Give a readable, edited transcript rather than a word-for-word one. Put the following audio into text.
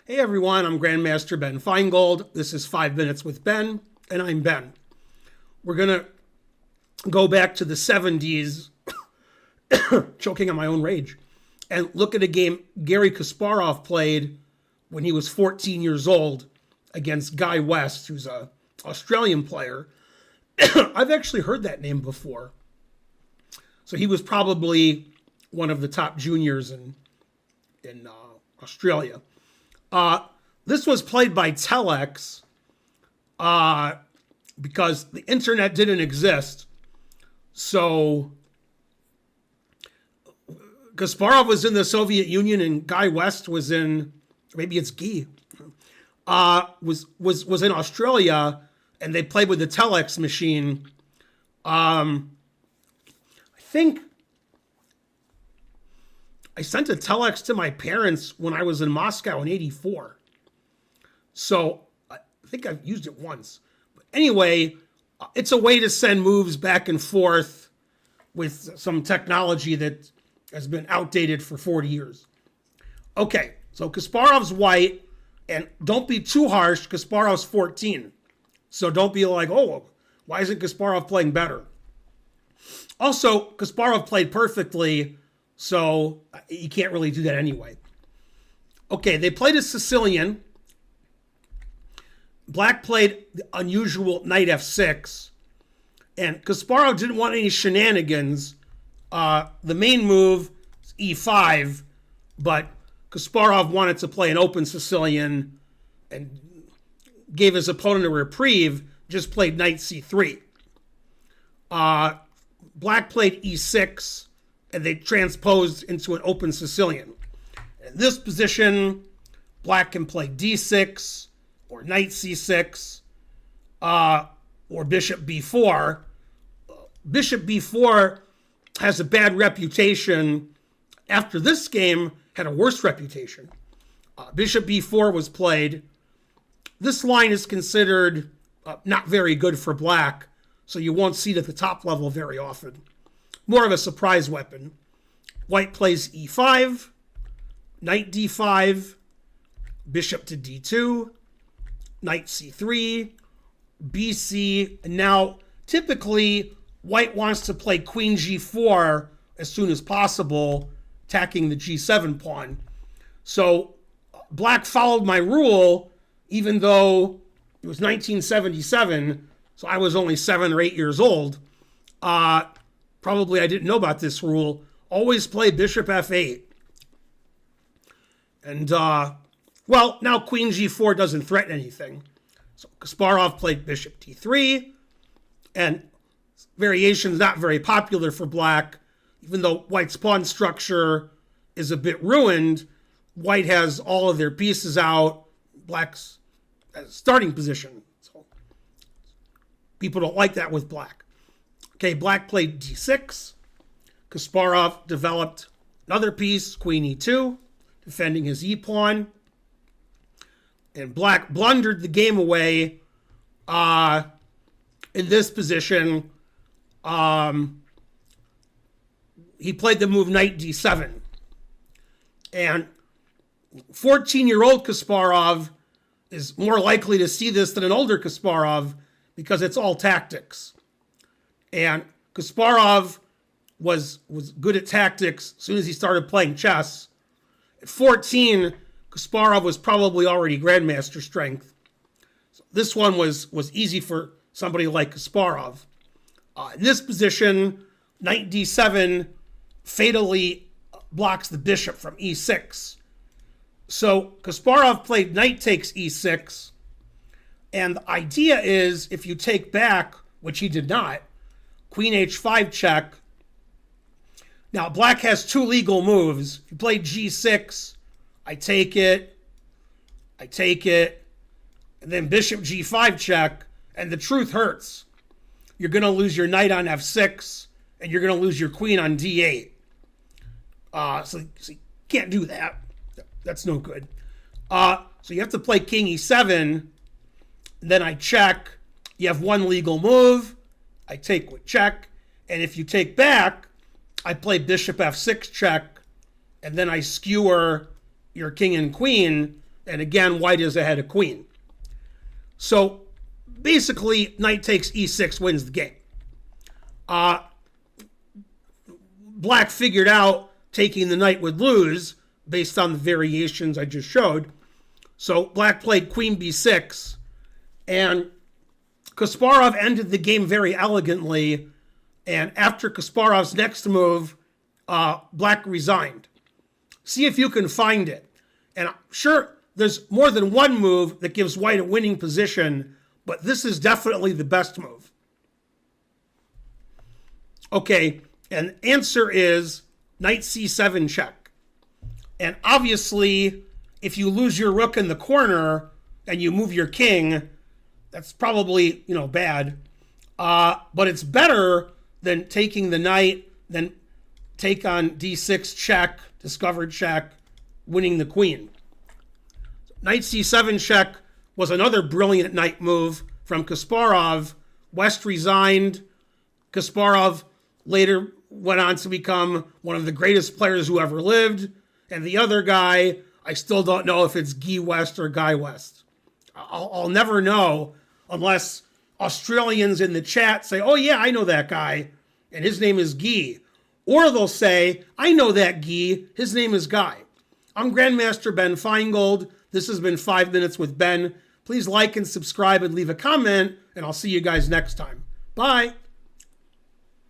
Hey everyone, I'm Grandmaster Ben Feingold. This is 5 Minutes with Ben, and I'm Ben. We're going to go back to the 70s, choking on my own rage, and look at a game Garry Kasparov played when he was 14 years old against Guy West, who's an Australian player. I've actually heard that name before. So he was probably one of the top juniors in Australia. This was played by Telex because the internet didn't exist. So Kasparov was in the Soviet Union and Guy West was in, maybe it's Guy, was in Australia, and they played with the Telex machine. I think I sent a telex to my parents when I was in Moscow in '84. So I think I've used it once. But anyway, it's a way to send moves back and forth with some technology that has been outdated for 40 years. Okay, so Kasparov's white, and don't be too harsh. Kasparov's 14. So don't be like, oh, why isn't Kasparov playing better? Also, Kasparov played perfectly, so you can't really do that anyway. Okay, they played a Sicilian. Black played the unusual knight f6. And Kasparov didn't want any shenanigans. The main move is e5, but Kasparov wanted to play an open Sicilian and gave his opponent a reprieve, just played knight c3. Black played e6, and they transposed into an open Sicilian. In this position, Black can play d6, or knight c6, or bishop b4. Bishop b4 has a bad reputation. After this game, had a worse reputation. Bishop b4 was played. This line is considered not very good for Black, so you won't see it at the top level very often. More of a surprise weapon. White plays e5, knight d5, bishop to d2, knight c3, bc, and now typically White wants to play queen g4 as soon as possible, attacking the g7 pawn. So Black followed my rule, even though it was 1977, so I was only 7 or 8 years old. Probably I didn't know about this rule. Always play bishop f8. And, well, now queen g4 doesn't threaten anything. So Kasparov played bishop d3, and variation's not very popular for Black. Even though White's pawn structure is a bit ruined, White has all of their pieces out. Black's starting position. So people don't like that with Black. Okay, Black played d6. Kasparov developed another piece, queen e2, defending his e-pawn. And Black blundered the game away in this position. He played the move knight d7. And 14-year-old Kasparov is more likely to see this than an older Kasparov because it's all tactics. And Kasparov was good at tactics as soon as he started playing chess. At 14, Kasparov was probably already grandmaster strength. So this one was easy for somebody like Kasparov. In this position, knight d7 fatally blocks the bishop from e6. So Kasparov played knight takes e6. And the idea is if you take back, which he did not, queen h5 check. Now, Black has 2 legal moves. If you play g6, I take it, and then bishop g5 check, and the truth hurts. You're going to lose your knight on f6, and you're going to lose your queen on d8. So you can't do that. That's no good. So you have to play king e7, then I check. You have 1 legal move. I take with check, and if you take back, I play bishop f6 check, and then I skewer your king and queen, And again, white is ahead of queen. So basically, knight takes e6 wins the game. Black figured out taking the knight would lose based on the variations I just showed. So black played queen b6, and Kasparov ended the game very elegantly. And after Kasparov's next move, black resigned. See if you can find it. And I'm sure there's more than one move that gives white a winning position, but this is definitely the best move. Okay, and the answer is knight c7 check. And obviously, if you lose your rook in the corner and you move your king, that's probably, bad. But it's better than taking the knight, then take on d6 check, discovered check, winning the queen. Knight c7 check was another brilliant knight move from Kasparov. West resigned. Kasparov later went on to become one of the greatest players who ever lived. And the other guy, I still don't know if it's Guy West or Guy West. I'll never know unless Australians in the chat say, oh yeah, I know that guy, and his name is Guy. Or they'll say, I know that Guy, his name is Guy. I'm Grandmaster Ben Feingold. This has been 5 Minutes with Ben. Please like and subscribe and leave a comment, and I'll see you guys next time. Bye.